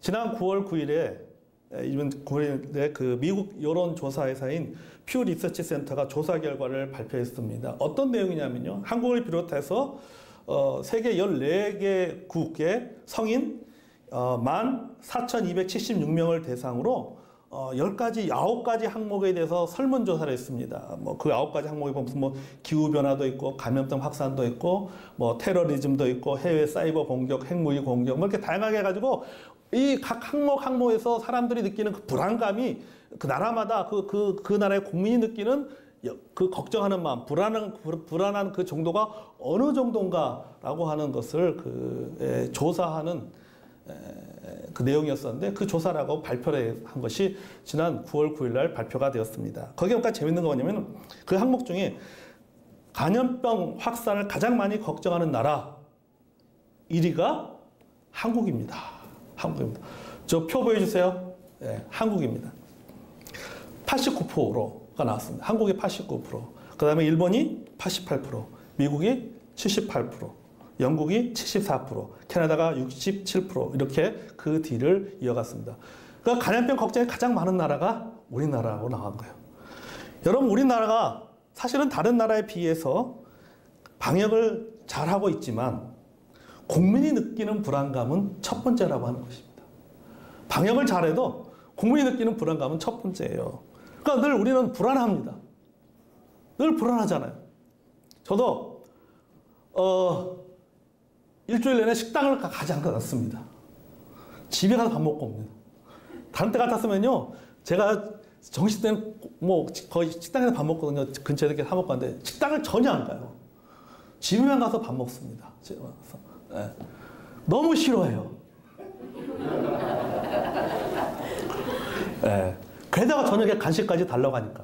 지난 9월 9일에 이번 9일에 그 미국 여론조사회사인 퓨 리서치 센터가 조사 결과를 발표했습니다. 어떤 내용이냐면요. 한국을 비롯해서 세계 14개국의 성인 14,276명을 대상으로 10가지, 9가지 항목에 대해서 설문조사를 했습니다. 뭐 그 9가지 항목에 보면 무슨 뭐 기후변화도 있고, 감염병 확산도 있고, 뭐 테러리즘도 있고, 해외 사이버 공격, 핵무기 공격, 뭐 이렇게 다양하게 해가지고 이 각 항목에서 사람들이 느끼는 그 불안감이 그 나라마다 그 나라의 국민이 느끼는 그 걱정하는 마음, 불안한 그 정도가 어느 정도인가라고 하는 것을 조사하는 그 내용이었었는데 그 조사라고 발표를 한 것이 지난 9월 9일 날 발표가 되었습니다. 거기에 약간 재밌는 거 뭐냐면 그 항목 중에 감염병 확산을 가장 많이 걱정하는 나라 1위가 한국입니다. 한국입니다. 저 표 보여주세요. 네, 한국입니다. 89%가 나왔습니다. 한국이 89%. 그 다음에 일본이 88%, 미국이 78%. 영국이 74%, 캐나다가 67% 이렇게 그 뒤를 이어갔습니다. 그러니까 감염병 걱정이 가장 많은 나라가 우리나라라고 나온 거예요. 여러분 우리나라가 사실은 다른 나라에 비해서 방역을 잘하고 있지만 국민이 느끼는 불안감은 첫 번째라고 하는 것입니다. 방역을 잘해도 국민이 느끼는 불안감은 첫 번째예요. 그러니까 늘 우리는 불안합니다. 늘 불안하잖아요. 저도 일주일 내내 식당을 가지 않습니다. 집에 가서 밥 먹고 옵니다. 다른 때 같았으면요, 제가 정시 때는 뭐 거의 식당에서 밥 먹거든요. 근처에 이렇게 사 먹고 하는데 식당을 전혀 안 가요. 집에만 가서 밥 먹습니다. 집에 가서. 네. 너무 싫어해요. 네. 게다가 저녁에 간식까지 달라고 하니까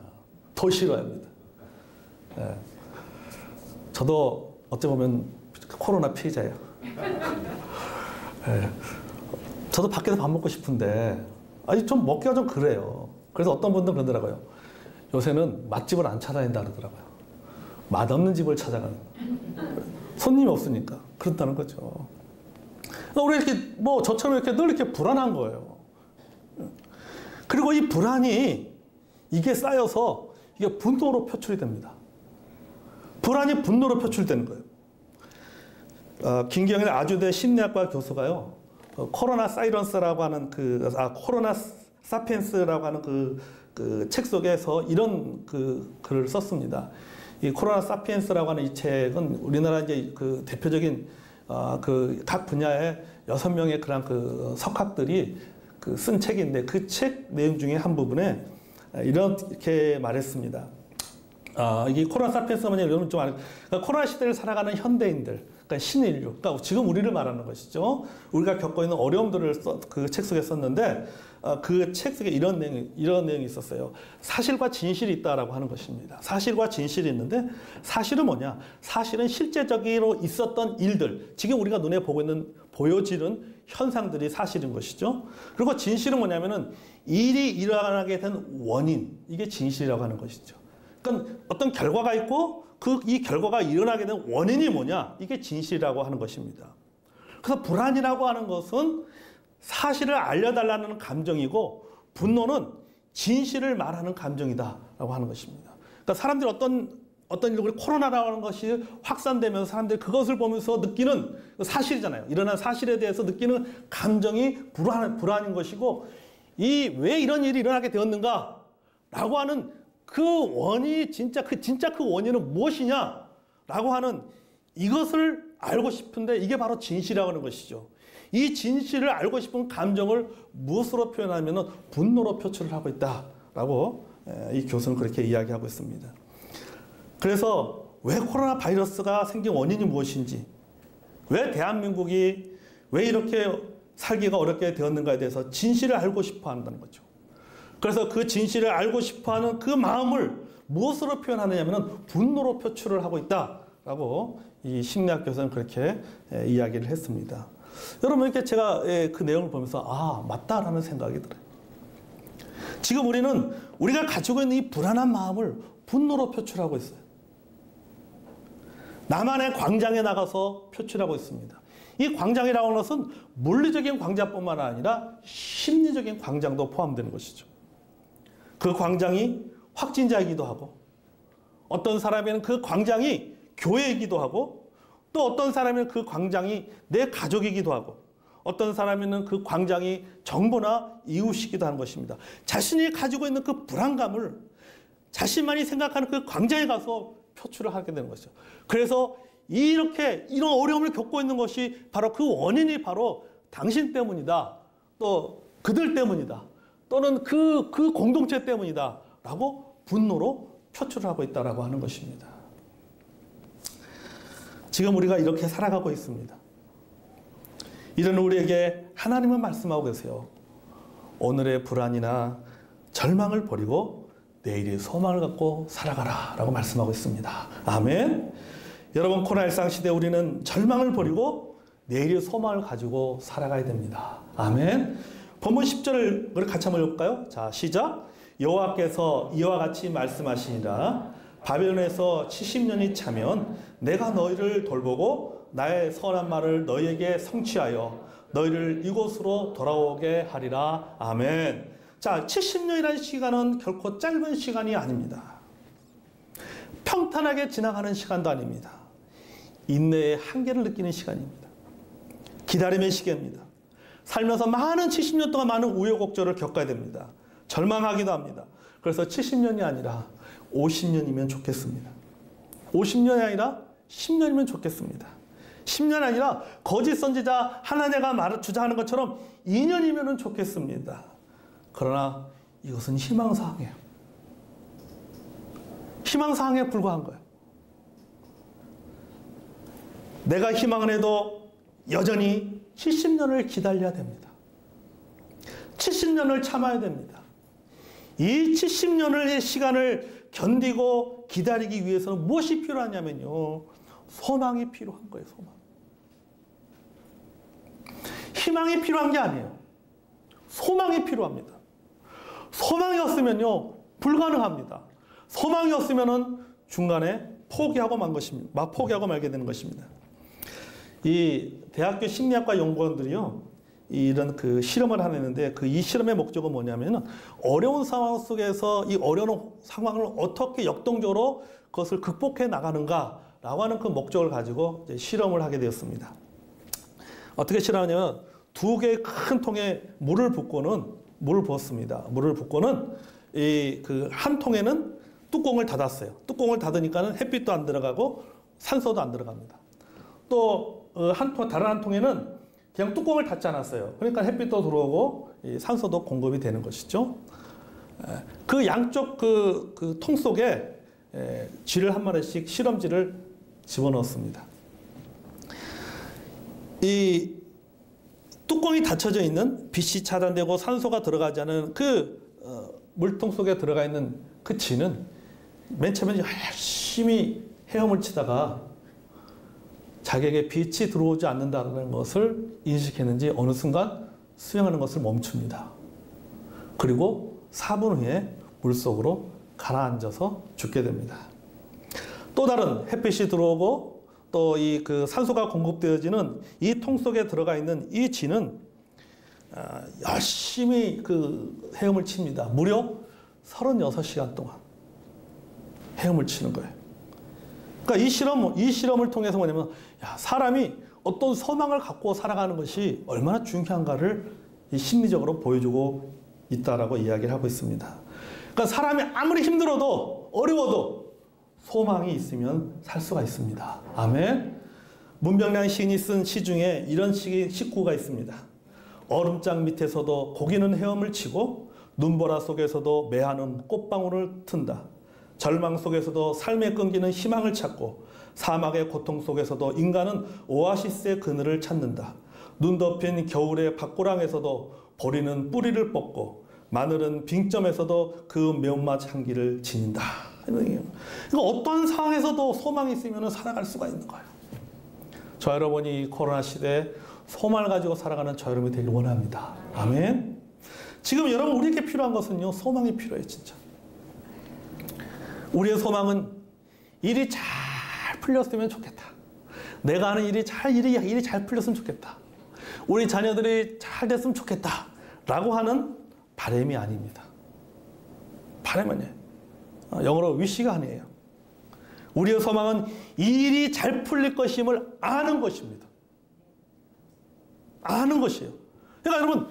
더 싫어합니다. 네. 저도 어찌 보면 코로나 피해자예요. 네. 저도 밖에서 밥 먹고 싶은데 아니 좀 먹기가 좀 그래요. 그래서 어떤 분들은 그러더라고요. 요새는 맛집을 안 찾아낸다 그러더라고요. 맛없는 집을 찾아가는. 손님이 없으니까 그렇다는 거죠. 우리 이렇게 뭐 저처럼 이렇게 늘 이렇게 불안한 거예요. 그리고 이 불안이 이게 쌓여서 이게 분노로 표출이 됩니다. 불안이 분노로 표출되는 거예요. 김경일 아주대 심리학과 교수가요, 코로나 사이런스라고 하는 코로나 사피엔스라고 하는 그 책 속에서 이런 글을 썼습니다. 이 코로나 사피엔스라고 하는 이 책은 우리나라 이제 그 대표적인 그 각 분야의 6명의 그런 석학들이 쓴 책인데 그 책 내용 중에 한 부분에 이렇게 말했습니다. 이게 코로나 사피엔스가 뭐냐, 여러분 좀 그러니까 코로나 시대를 살아가는 현대인들, 그러니까 신인류, 그러니까 지금 우리를 말하는 것이죠. 우리가 겪고 있는 어려움들을 그 책 속에 썼는데, 그 책 속에 이런 내용이 있었어요. 사실과 진실이 있다라고 하는 것입니다. 사실과 진실이 있는데, 사실은 뭐냐? 사실은 실제적으로 있었던 일들, 지금 우리가 눈에 보여지는 현상들이 사실인 것이죠. 그리고 진실은 뭐냐면은 일이 일어나게 된 원인, 이게 진실이라고 하는 것이죠. 그러니까 어떤 결과가 있고 이 결과가 일어나게 된 원인이 뭐냐? 이게 진실이라고 하는 것입니다. 그래서 불안이라고 하는 것은 사실을 알려달라는 감정이고, 분노는 진실을 말하는 감정이다라고 하는 것입니다. 그러니까 사람들이 어떤 일로 코로나라고 하는 것이 확산되면서 사람들이 그것을 보면서 느끼는 사실이잖아요. 일어난 사실에 대해서 느끼는 감정이 불안인 것이고, 왜 이런 일이 일어나게 되었는가라고 하는 그 원인이 진짜 그 원인은 무엇이냐라고 하는 이것을 알고 싶은데, 이게 바로 진실이라고 하는 것이죠. 이 진실을 알고 싶은 감정을 무엇으로 표현하면 분노로 표출을 하고 있다라고 이 교수는 그렇게 이야기하고 있습니다. 그래서 왜 코로나 바이러스가 생긴 원인이 무엇인지, 왜 대한민국이 왜 이렇게 살기가 어렵게 되었는가에 대해서 진실을 알고 싶어 한다는 거죠. 그래서 그 진실을 알고 싶어하는 그 마음을 무엇으로 표현하느냐면 분노로 표출을 하고 있다라고 이 심리학 교수는 그렇게 이야기를 했습니다. 여러분, 이렇게 제가 그 내용을 보면서 맞다라는 생각이 들어요. 지금 우리가 가지고 있는 이 불안한 마음을 분노로 표출하고 있어요. 남한의 광장에 나가서 표출하고 있습니다. 이 광장이라고 하는 것은 물리적인 광장뿐만 아니라 심리적인 광장도 포함되는 것이죠. 그 광장이 확진자이기도 하고, 어떤 사람에는 그 광장이 교회이기도 하고, 또 어떤 사람에는 그 광장이 내 가족이기도 하고, 어떤 사람에는 그 광장이 정부나 이웃이기도 하는 것입니다. 자신이 가지고 있는 그 불안감을 자신만이 생각하는 그 광장에 가서 표출을 하게 되는 것이죠. 그래서 이렇게 이런 어려움을 겪고 있는 것이 바로 그 원인이 바로 당신 때문이다. 또 그들 때문이다. 또는 그 공동체 때문이다. 라고 분노로 표출을 하고 있다라고 하는 것입니다. 지금 우리가 이렇게 살아가고 있습니다. 이런 우리에게 하나님은 말씀하고 계세요. 오늘의 불안이나 절망을 버리고 내일의 소망을 갖고 살아가라 라고 말씀하고 있습니다. 아멘. 여러분, 코로나19 시대 우리는 절망을 버리고 내일의 소망을 가지고 살아가야 됩니다. 아멘. 본문 10절을 같이 한번 읽을까요? 자, 시작. 여호와께서 이와 같이 말씀하시니라. 바벨론에서 70년이 차면 내가 너희를 돌보고 나의 선한 말을 너희에게 성취하여 너희를 이곳으로 돌아오게 하리라. 아멘. 자, 70년이라는 시간은 결코 짧은 시간이 아닙니다. 평탄하게 지나가는 시간도 아닙니다. 인내의 한계를 느끼는 시간입니다. 기다림의 시기입니다. 살면서 많은 70년 동안 많은 우여곡절을 겪어야 됩니다. 절망하기도 합니다. 그래서 70년이 아니라 50년이면 좋겠습니다. 50년이 아니라 10년이면 좋겠습니다. 10년 아니라 거짓 선지자 하나님가 주장하는 것처럼 2년이면 좋겠습니다. 그러나 이것은 희망사항이에요. 희망사항에 불과한 거예요. 내가 희망을 해도 여전히 70년을 기다려야 됩니다. 70년을 참아야 됩니다. 이 70년의 시간을 견디고 기다리기 위해서는 무엇이 필요하냐면요. 소망이 필요한 거예요. 소망. 희망이 필요한 게 아니에요. 소망이 필요합니다. 소망이 없으면요. 불가능합니다. 소망이 없으면은 중간에 포기하고 말게 되는 것입니다. 이 대학교 심리학과 연구원들이요. 이런 그 실험을 하는데 이 실험의 목적은 뭐냐면은 어려운 상황 속에서 이 어려운 상황을 어떻게 역동적으로 그것을 극복해 나가는가라고 하는 그 목적을 가지고 이제 실험을 하게 되었습니다. 어떻게 실험하냐면 2개의 큰 통에 물을 부었습니다. 물을 붓고는 한 통에는 뚜껑을 닫았어요. 뚜껑을 닫으니까는 햇빛도 안 들어가고 산소도 안 들어갑니다. 또 다른 한 통에는 그냥 뚜껑을 닫지 않았어요. 그러니까 햇빛도 들어오고 산소도 공급이 되는 것이죠. 그 양쪽 그 통 속에 쥐를 한 마리씩 실험쥐를 집어넣었습니다. 이 뚜껑이 닫혀져 있는 빛이 차단되고 산소가 들어가지 않은 물통 속에 들어가 있는 그 쥐는 맨 처음에 열심히 헤엄을 치다가 자기에게 빛이 들어오지 않는다는 것을 인식했는지 어느 순간 수영하는 것을 멈춥니다. 그리고 4분 후에 물속으로 가라앉아서 죽게 됩니다. 또 다른 햇빛이 들어오고 또 그 산소가 공급되어지는 이 통 속에 들어가 있는 이 쥐는 열심히 헤엄을 칩니다. 무려 36시간 동안 헤엄을 치는 거예요. 그러니까 이 실험을 통해서 뭐냐면 사람이 어떤 소망을 갖고 살아가는 것이 얼마나 중요한가를 심리적으로 보여주고 있다라고 이야기를 하고 있습니다. 그러니까 사람이 아무리 힘들어도 어려워도 소망이 있으면 살 수가 있습니다. 아멘. 문병량 시인이 쓴 시 중에 이런 식구가 있습니다. 얼음장 밑에서도 고기는 헤엄을 치고 눈보라 속에서도 매화는 꽃방울을 튼다. 절망 속에서도 삶의 끈기는 희망을 찾고 사막의 고통 속에서도 인간은 오아시스의 그늘을 찾는다. 눈 덮인 겨울의 밭고랑에서도 보리는 뿌리를 뽑고 마늘은 빙점에서도 그 매운맛 향기를 지닌다. 그러니까 어떤 상황에서도 소망이 있으면 살아갈 수가 있는 거예요. 저 여러분이 코로나 시대에 소망을 가지고 살아가는 저 여러분이 되길 원합니다. 아멘. 지금 여러분 우리에게 필요한 것은요. 소망이 필요해요. 진짜. 우리의 소망은 일이 잘 풀렸으면 좋겠다. 내가 하는 일이 잘 풀렸으면 좋겠다. 우리 자녀들이 잘 됐으면 좋겠다. 라고 하는 바람이 아닙니다. 바람이 아니에요. 영어로 wish가 아니에요. 우리의 소망은 이 일이 잘 풀릴 것임을 아는 것입니다. 아는 것이에요. 그러니까 여러분,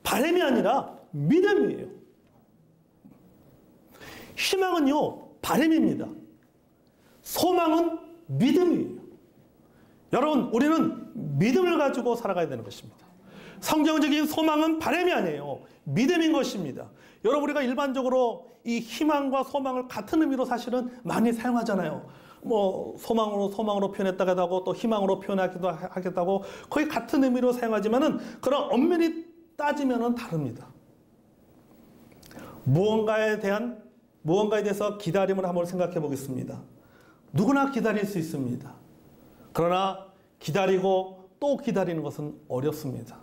바람이 아니라 믿음이에요. 희망은요, 바람입니다. 소망은 믿음이에요. 여러분, 우리는 믿음을 가지고 살아가야 되는 것입니다. 성경적인 소망은 바람이 아니에요. 믿음인 것입니다. 여러분, 우리가 일반적으로 이 희망과 소망을 같은 의미로 사실은 많이 사용하잖아요. 뭐 소망으로 표현했다고 하고 또 희망으로 표현하기도 하겠다고 거의 같은 의미로 사용하지만은 그런 엄밀히 따지면은 다릅니다. 무언가에 대해서 기다림을 한번 생각해 보겠습니다. 누구나 기다릴 수 있습니다. 그러나 기다리고 또 기다리는 것은 어렵습니다.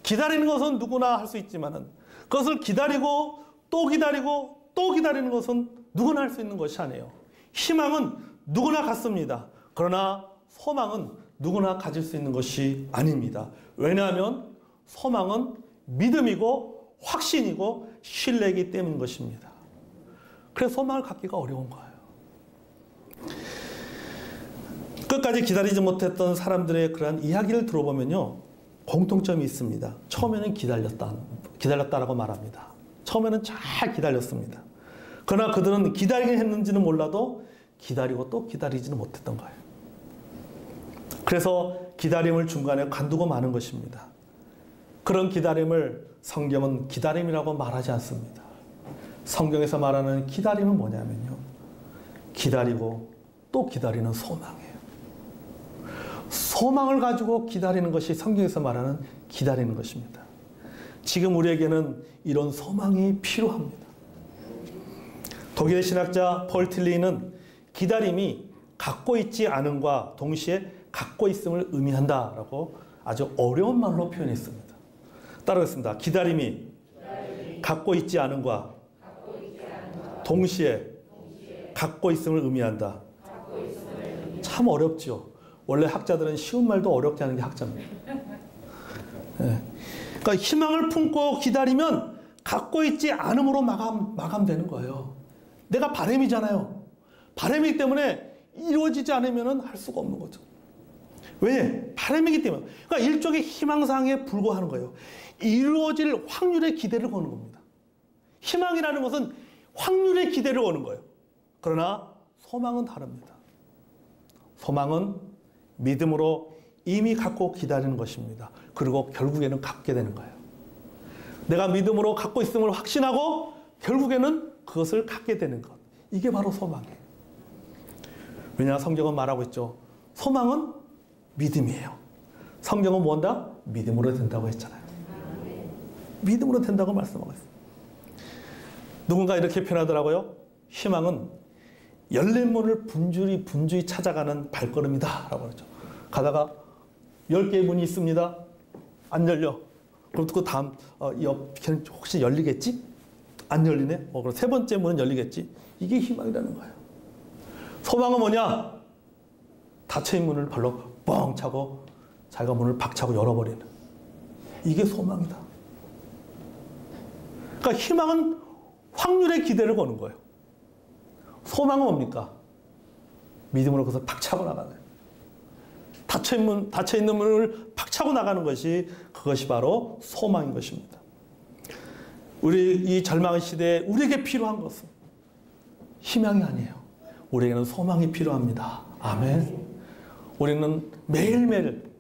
기다리는 것은 누구나 할 수 있지만은 그것을 기다리고 또 기다리고 또 기다리는 것은 누구나 할 수 있는 것이 아니에요. 희망은 누구나 갖습니다. 그러나 소망은 누구나 가질 수 있는 것이 아닙니다. 왜냐하면 소망은 믿음이고 확신이고 신뢰이기 때문인 것입니다. 그래서 소망을 갖기가 어려운 거예요. 끝까지 기다리지 못했던 사람들의 그러한 이야기를 들어보면요, 공통점이 있습니다. 처음에는 기다렸다라고 말합니다. 처음에는 잘 기다렸습니다. 그러나 그들은 기다리긴 했는지는 몰라도 기다리고 또 기다리지는 못했던 거예요. 그래서 기다림을 중간에 관두고 마는 것입니다. 그런 기다림을 성경은 기다림이라고 말하지 않습니다. 성경에서 말하는 기다림은 뭐냐면요, 기다리고 또 기다리는 소망이에요. 소망을 가지고 기다리는 것이 성경에서 말하는 기다리는 것입니다. 지금 우리에게는 이런 소망이 필요합니다. 독일의 신학자 폴 틸리는 기다림이 갖고 있지 않음과 동시에 갖고 있음을 의미한다라고 아주 어려운 말로 표현했습니다. 따라하겠습니다. 기다림이 갖고 있지 않음과 동시에 갖고 있음을 의미한다. 참 어렵죠. 원래 학자들은 쉬운 말도 어렵게 하는 게 학자입니다. 네. 그러니까 희망을 품고 기다리면 갖고 있지 않음으로 마감되는 거예요. 내가 바람이잖아요. 바람이기 때문에 이루어지지 않으면 할 수가 없는 거죠. 왜? 바람이기 때문에. 그러니까 일종의 희망사항에 불과하는 거예요. 이루어질 확률의 기대를 거는 겁니다. 희망이라는 것은 확률의 기대를 거는 거예요. 그러나 소망은 다릅니다. 소망은 믿음으로 이미 갖고 기다리는 것입니다. 그리고 결국에는 갖게 되는 거예요. 내가 믿음으로 갖고 있음을 확신하고 결국에는 그것을 갖게 되는 것. 이게 바로 소망이에요. 왜냐, 성경은 말하고 있죠. 소망은 믿음이에요. 성경은 뭔다? 믿음으로 된다고 했잖아요. 믿음으로 된다고 말씀하고 있어요. 누군가 이렇게 표현하더라고요. 희망은 열린 문을 분주히 찾아가는 발걸음이다 라고 그러죠. 가다가 10개의 문이 있습니다. 안 열려. 그럼 그 다음 걔는 혹시 열리겠지? 안 열리네. 그럼 세 번째 문은 열리겠지. 이게 희망이라는 거예요. 소망은 뭐냐? 닫혀있는 문을 발로 뻥 차고 자기가 문을 박차고 열어버리는. 이게 소망이다. 그러니까 희망은 확률의 기대를 거는 거예요. 소망은 뭡니까? 믿음으로 그것을 박차고 나가는 거예요. 닫혀있는 문을 박차고 나가는 그것이 바로 소망인 것입니다. 우리 이 절망의 시대에 우리에게 필요한 것은 희망이 아니에요. 우리에게는 소망이 필요합니다. 아멘. 우리는 매일매일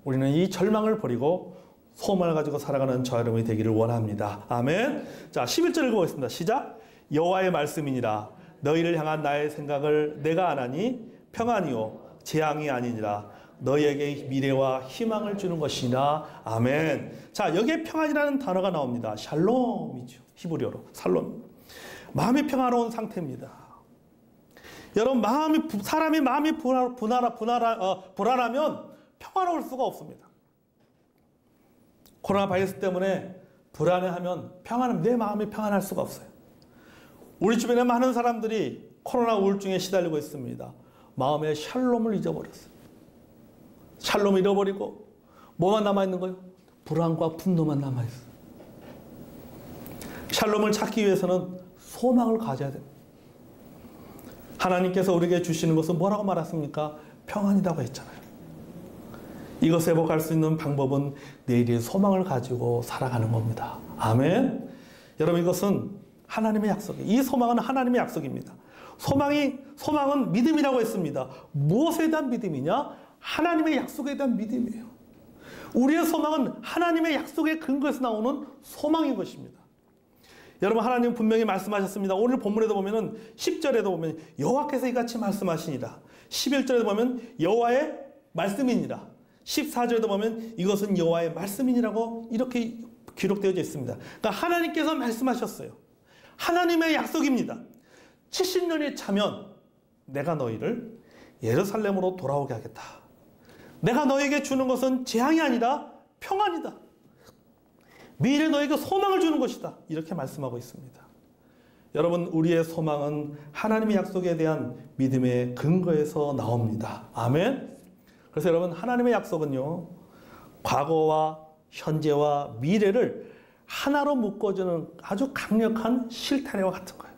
우리는 이 절망을 버리고 소망을 가지고 살아가는 저 여러분이 되기를 원합니다. 아멘. 자, 11절 읽어보겠습니다. 시작. 여호와의 말씀이니라. 너희를 향한 나의 생각을 내가 아나니 평안이요 재앙이 아니니라. 너희에게 미래와 희망을 주는 것이나. 아멘. 자, 여기에 평안이라는 단어가 나옵니다. 샬롬이죠. 히브리어로 살롬. 마음이 평화로운 상태입니다. 여러분, 사람이 마음이 불안하면 평화로울 수가 없습니다. 코로나 바이러스 때문에 불안해하면 내 마음이 평안할 수가 없어요. 우리 주변에 많은 사람들이 코로나 우울증에 시달리고 있습니다. 마음의 샬롬을 잊어버렸어요. 샬롬을 잃어버리고 뭐만 남아있는 거예요? 불안과 분노만 남아있어요. 샬롬을 찾기 위해서는 소망을 가져야 됩니다. 하나님께서 우리에게 주시는 것은 뭐라고 말했습니까? 평안이라고 했잖아요. 이것을 회복할 수 있는 방법은 내일의 소망을 가지고 살아가는 겁니다. 아멘. 여러분, 이것은 하나님의 약속이에요. 이 소망은 하나님의 약속입니다. 소망은 믿음이라고 했습니다. 무엇에 대한 믿음이냐? 하나님의 약속에 대한 믿음이에요. 우리의 소망은 하나님의 약속의 근거에서 나오는 소망인 것입니다. 여러분, 하나님 분명히 말씀하셨습니다. 오늘 본문에도 보면은 10절에도 보면 여호와께서 이같이 말씀하시니라. 11절에도 보면 여호와의 말씀이니라. 14절에도 보면 이것은 여호와의 말씀이니라고 이렇게 기록되어 있습니다. 그러니까 하나님께서 말씀하셨어요. 하나님의 약속입니다. 70년이 차면 내가 너희를 예루살렘으로 돌아오게 하겠다. 내가 너에게 주는 것은 재앙이 아니라 평안이다. 미래에 너에게 소망을 주는 것이다. 이렇게 말씀하고 있습니다. 여러분, 우리의 소망은 하나님의 약속에 대한 믿음의 근거에서 나옵니다. 아멘. 그래서 여러분, 하나님의 약속은요, 과거와 현재와 미래를 하나로 묶어주는 아주 강력한 실타래와 같은 거예요.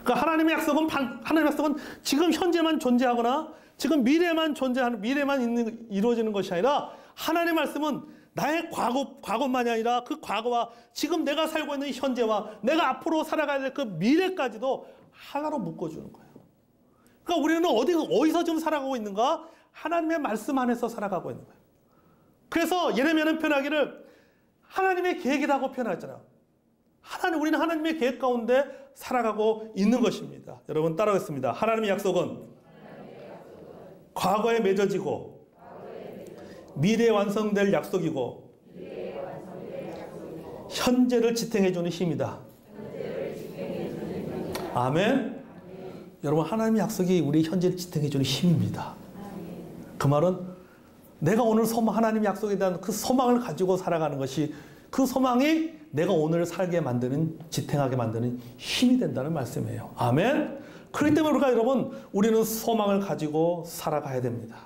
그러니까 하나님의 약속은 지금 현재만 존재하거나 지금 미래만 이루어지는 것이 아니라, 하나님의 말씀은 나의 과거만이 아니라 그 과거와 지금 내가 살고 있는 현재와 내가 앞으로 살아가야 될 그 미래까지도 하나로 묶어주는 거예요. 그러니까 우리는 어디서 지금 살아가고 있는가? 하나님의 말씀 안에서 살아가고 있는 거예요. 그래서 예레미야는 표현하기를 하나님의 계획이라고 표현하잖아요. 우리는 하나님의 계획 가운데 살아가고 있는 것입니다. 여러분, 따라하겠습니다. 하나님의 약속은 과거에 맺어지고 미래에 완성될 약속이고 현재를 지탱해주는 힘이다. 아멘. 여러분, 하나님의 약속이 우리 현재를 지탱해주는 힘입니다. 그 말은 내가 오늘 하나님의 약속에 대한 그 소망을 가지고 살아가는 것이, 그 소망이 내가 오늘 살게 만드는, 지탱하게 만드는 힘이 된다는 말씀이에요. 아멘. 그렇기 때문에 우리는 소망을 가지고 살아가야 됩니다.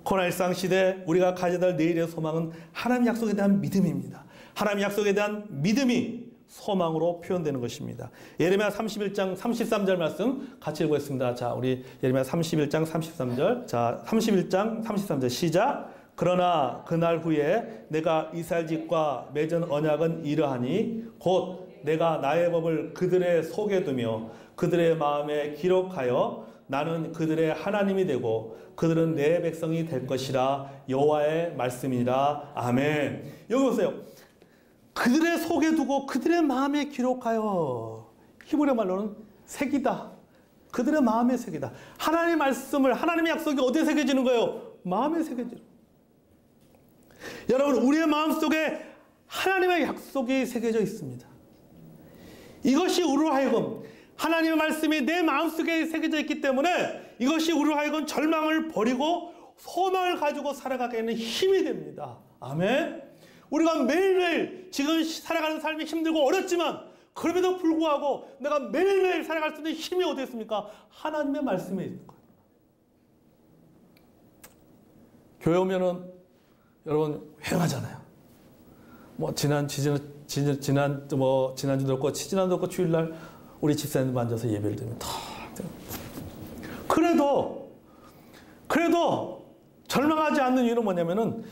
코로나19 시대 우리가 가져야 될 내일의 소망은 하나님의 약속에 대한 믿음입니다. 하나님의 약속에 대한 믿음이 소망으로 표현되는 것입니다. 예레미야 31장 33절 말씀 같이 읽겠습니다. 자, 우리 예레미야 31장 33절. 자, 31장 33절 시작. 그러나 그날 후에 내가 이스라엘 집과 맺은 언약은 이러하니 곧 내가 나의 법을 그들의 속에 두며 그들의 마음에 기록하여 나는 그들의 하나님이 되고 그들은 내 백성이 될 것이라. 여호와의 말씀이라. 아멘. 여기 보세요. 그들의 속에 두고 그들의 마음에 기록하여. 히브리 말로는 새기다. 그들의 마음에 새기다. 하나님의 말씀을, 하나님의 약속이 어디에 새겨지는 거예요? 마음에 새겨지는 거예요. 여러분, 우리의 마음속에 하나님의 약속이 새겨져 있습니다. 이것이 우리로 하여금, 하나님의 말씀이 내 마음속에 새겨져 있기 때문에 이것이 우리로 하여금 절망을 버리고 소망을 가지고 살아가게 하는 힘이 됩니다. 아멘. 우리가 매일매일 지금 살아가는 삶이 힘들고 어렵지만 그럼에도 불구하고 내가 매일매일 살아갈 수 있는 힘이 어디 있습니까? 하나님의 말씀에 있는 거예요. 교회 오면은 여러분 회하잖아요. 지난주도 그렇고 지난주도 그렇고 주일날 우리 집사님들 앉아서 예배를 드리면 그래도 절망하지 않는 이유는 뭐냐면은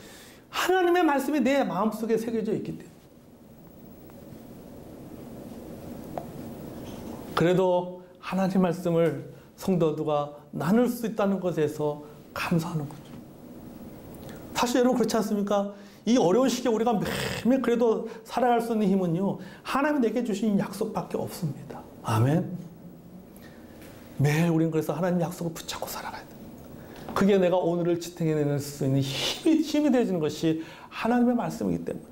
하나님의 말씀이 내 마음속에 새겨져 있기 때문에. 그래도 하나님의 말씀을 성도들과 나눌 수 있다는 것에서 감사하는 거죠. 사실 여러분 그렇지 않습니까? 이 어려운 시기에 우리가 매일매일 그래도 살아갈 수 있는 힘은요, 하나님이 내게 주신 약속밖에 없습니다. 아멘. 매일 우리는 그래서 하나님 약속을 붙잡고 살아가야 돼. 그게 내가 오늘을 지탱해낼 수 있는 힘이 되어지는 것이 하나님의 말씀이기 때문에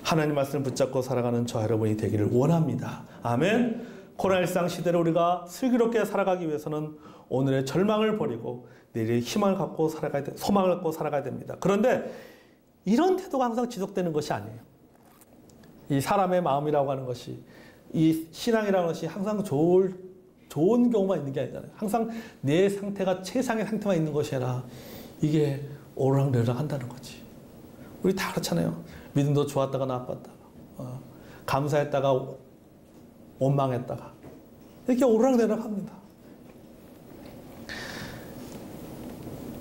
하나님의 말씀을 붙잡고 살아가는 저 여러분이 되기를 원합니다. 아멘. 코로나19 시대를 우리가 슬기롭게 살아가기 위해서는 오늘의 절망을 버리고 내일의 희망을 갖고 살아가야 돼, 소망을 갖고 살아가야 됩니다. 그런데 이런 태도가 항상 지속되는 것이 아니에요. 이 사람의 마음이라고 하는 것이, 이 신앙이라는 것이 항상 좋은 경우만 있는 게 아니잖아요. 항상 내 상태가 최상의 상태만 있는 것이 아니라 이게 오르락내리락 한다는 거지. 우리 다 그렇잖아요. 믿음도 좋았다가 나빴다가, 감사했다가 원망했다가, 이렇게 오르락내리락 합니다.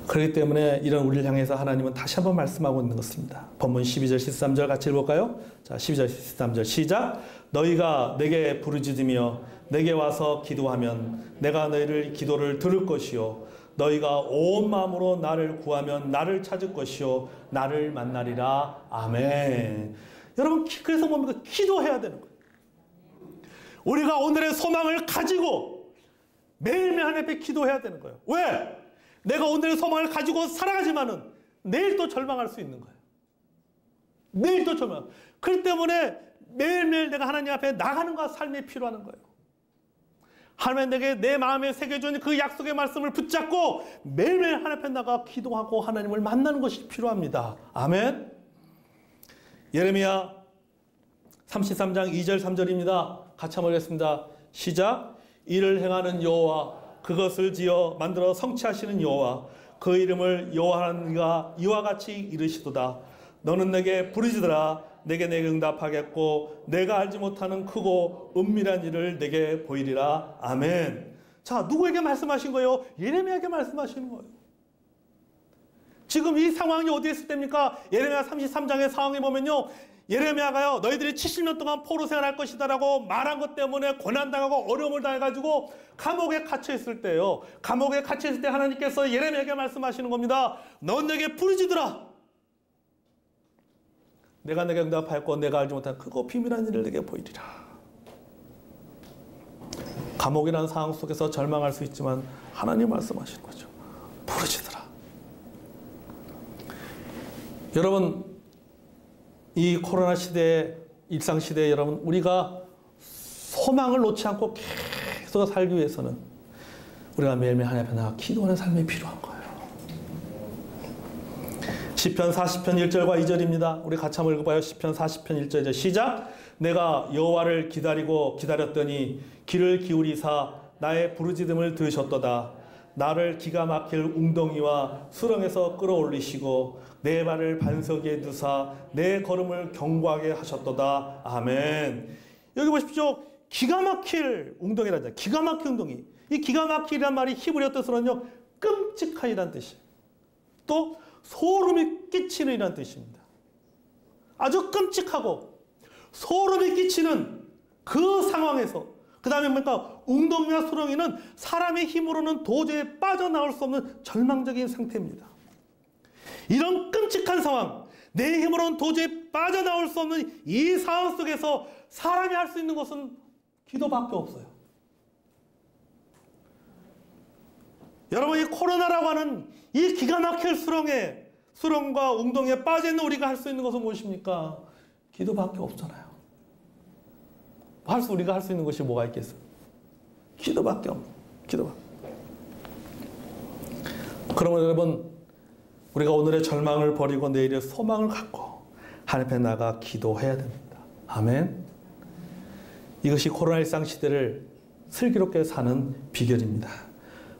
그렇기 때문에 이런 우리를 향해서 하나님은 다시 한번 말씀하고 있는 것입니다. 본문 12절 13절 같이 읽어볼까요? 자, 12절 13절 시작. 너희가 내게 부르짖으며 내게 와서 기도하면 내가 너희를 기도를 들을 것이요 너희가 온 마음으로 나를 구하면 나를 찾을 것이요 나를 만나리라. 아멘. 여러분, 그래서 뭡니까? 기도해야 되는 거예요. 우리가 오늘의 소망을 가지고 매일매일 하나님 앞에 기도해야 되는 거예요. 왜? 내가 오늘의 소망을 가지고 살아가지만은 내일 또 절망할 수 있는 거예요. 내일 또 절망. 그렇기 때문에 매일매일 내가 하나님 앞에 나가는 것과 삶이 필요한 거예요. 하나님 내게 내 마음에 새겨준 그 약속의 말씀을 붙잡고 매일매일 하나님 앞에 나가 기도하고 하나님을 만나는 것이 필요합니다. 아멘. 예레미야 33장 2절 3절입니다. 같이 한번 읽겠습니다. 시작. 이를 행하는 여호와 그것을 지어 만들어 성취하시는 여호와 그 이름을 여호와는 이가 이와 같이 이르시도다. 너는 내게 부르짖으라. 내게 응답하겠고 내가 알지 못하는 크고 은밀한 일을 내게 보이리라. 아멘. 자, 누구에게 말씀하신 거예요? 예레미야에게 말씀하시는 거예요. 지금 이 상황이 어디에 있을 때입니까? 예레미야 33장의 상황에 보면요, 예레미야가요, 너희들이 70년 동안 포로 생활할 것이다 라고 말한 것 때문에 고난당하고 어려움을 당해가지고 감옥에 갇혀있을 때예요. 감옥에 갇혀있을 때 하나님께서 예레미야에게 말씀하시는 겁니다. 넌 내게 부르짖으라. 내가 내게 응답하였고 내가 알지 못한 크고 비밀한 일을 내게 보이리라. 감옥이라는 상황 속에서 절망할 수 있지만 하나님 말씀하시는 거죠. 부르짖으라. 여러분, 이 코로나 시대에, 일상 시대에 여러분, 우리가 소망을 놓지 않고 계속 살기 위해서는 우리가 매일매일 하나님 앞에 나가 기도하는 삶이 필요한 거예요. 시편 40편 1절과 2절입니다. 우리 같이 한번 읽어봐요. 시편 40편 1절 시작. 내가 여호와를 기다렸더니 귀를 기울이사 나의 부르짖음을 들으셨도다. 나를 기가 막힐 웅덩이와 수렁에서 끌어올리시고 내 발을 반석 위에 두사 내 걸음을 견고하게 하셨도다. 아멘. 여기 보십시오. 기가 막힐 웅덩이라잖아요. 기가 막힌 웅덩이. 이 기가 막히란 말이 히브리어 뜻으로는요, 끔찍하이란 뜻이에요. 또 소름이 끼치는 이란 뜻입니다. 아주 끔찍하고 소름이 끼치는 그 상황에서, 그 다음에 뭡니까? 웅덩이와 수렁이는 사람의 힘으로는 도저히 빠져나올 수 없는 절망적인 상태입니다. 이런 끔찍한 상황, 내 힘으로는 도저히 빠져나올 수 없는 이 상황 속에서 사람이 할 수 있는 것은 기도밖에 없어요. 여러분, 이 코로나라고 하는 이 기가 막힐 수렁과 웅덩이에 빠져있는 우리가 할 수 있는 것은 무엇입니까? 기도밖에 없잖아요. 우리가 할 수 있는 것이 뭐가 있겠어요? 기도밖에 없는, 기도밖에. 그러면 여러분, 우리가 오늘의 절망을 버리고 내일의 소망을 갖고 하나님 앞에 나가 기도해야 됩니다. 아멘. 이것이 코로나 일상 시대를 슬기롭게 사는 비결입니다.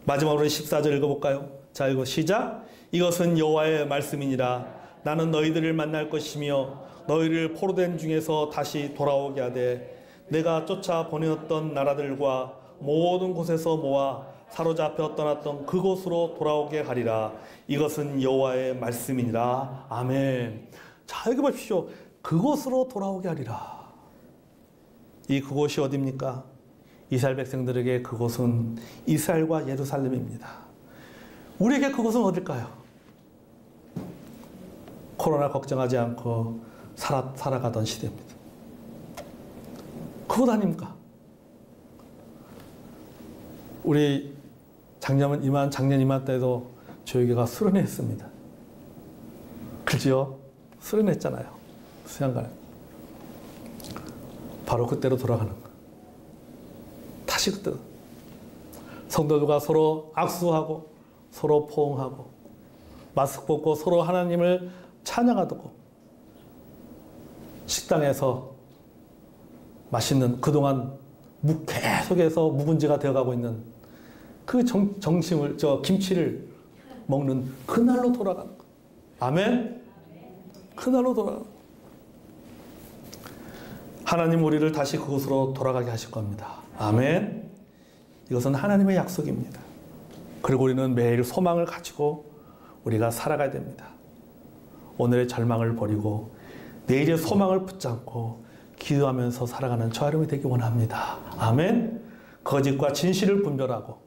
마지막으로 14절 읽어볼까요? 자, 이거 시작. 이것은 여호와의 말씀이니라. 나는 너희들을 만날 것이며 너희를 포로된 중에서 다시 돌아오게 하되 내가 쫓아 보내었던 나라들과 모든 곳에서 모아 사로잡혀 떠났던 그곳으로 돌아오게 하리라. 이것은 여호와의 말씀이니라. 아멘. 자, 여기 보십시오. 그곳으로 돌아오게 하리라. 이 그곳이 어디입니까? 이스라엘 백성들에게 그곳은 이스라엘과 예루살렘입니다. 우리에게 그곳은 어딜까요? 코로나 걱정하지 않고 살아가던 시대입니다. 그곳 아닙니까? 우리 작년 이맘때도 저희가 수련회했습니다. 그죠? 수련했잖아요. 수양관. 바로 그때로 돌아가는 거. 다시 그때. 성도들과 서로 악수하고 서로 포옹하고 마스크 벗고 서로 하나님을 찬양하고 식당에서 맛있는 그동안 계속해서 묵은지가 되어가고 있는 그 김치를 먹는 그날로 돌아가는 것. 아멘? 그날로 돌아가는 것. 하나님 우리를 다시 그곳으로 돌아가게 하실 겁니다. 아멘? 이것은 하나님의 약속입니다. 그리고 우리는 매일 소망을 가지고 우리가 살아가야 됩니다. 오늘의 절망을 버리고 내일의 소망을 붙잡고 기도하면서 살아가는 저 여러분이 되기 원합니다. 아멘? 거짓과 진실을 분별하고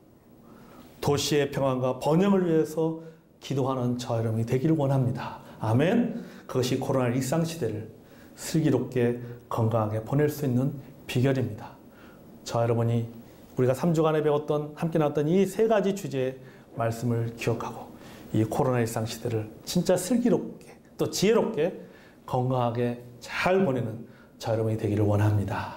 도시의 평안과 번영을 위해서 기도하는 저 여러분이 되기를 원합니다. 아멘? 그것이 코로나 일상시대를 슬기롭게 건강하게 보낼 수 있는 비결입니다. 저 여러분이 우리가 3주간에 배웠던 함께 나눴던 이 세 가지 주제의 말씀을 기억하고 이 코로나 일상시대를 진짜 슬기롭게 또 지혜롭게 건강하게 잘 보내는 저 여러분이 되기를 원합니다.